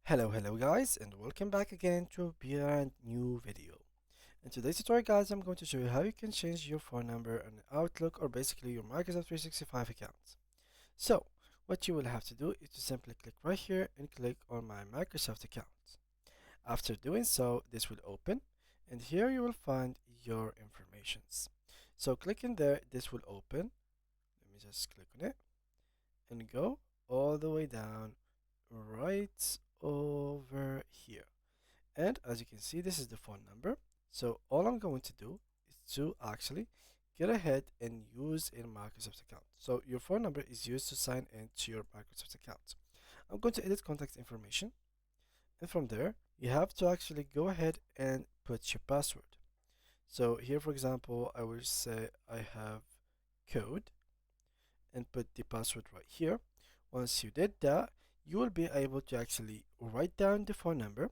Hello guys, and welcome back again to a brand new video. In today's tutorial guys, I'm going to show you how you can change your phone number on Outlook or basically your Microsoft 365 account. So, what you will have to do is to simply click right here and click on my Microsoft account. After doing so, this will open and here you will find your informations. So clicking there, this will open. Let me just click on it and go all the way down right over here. And as you can see, this is the phone number. So all I'm going to do is to actually get ahead and use a Microsoft account. So your phone number is used to sign into your Microsoft account. I'm going to edit contact information. And from there, you have to actually go ahead and put your password. So here, for example, I will say I have code and put the password right here. Once you did that, you will be able to actually write down the phone number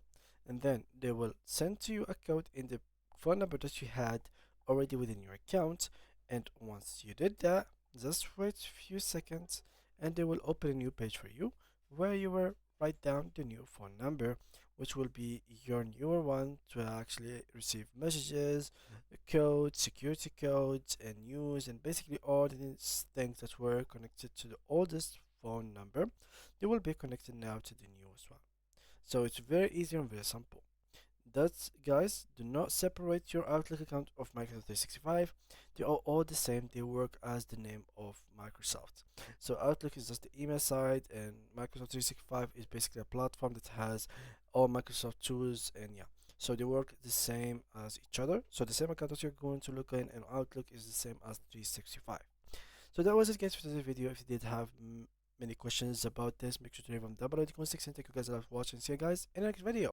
and then they will send to you a code in the phone number that you had already within your account. And once you did that, just wait a few seconds and they will open a new page for you where you will write down the new phone number, which will be your newer one to actually receive messages, codes, security codes, and news, and basically all these things that were connected to the oldest phone number, they will be connected now to the newest one. So it's very easy and very simple. That's guys, do not separate your Outlook account of Microsoft 365. They are all the same. They work as the name of Microsoft. So Outlook is just the email side, and Microsoft 365 is basically a platform that has all Microsoft tools, and yeah. So they work the same as each other. So the same account that you're going to look in Outlook is the same as 365. So that was it guys for today's video. If you did have many questions about this, make sure to leave them down below in the comment section. Thank you guys a lot for watching. See you guys in the next video.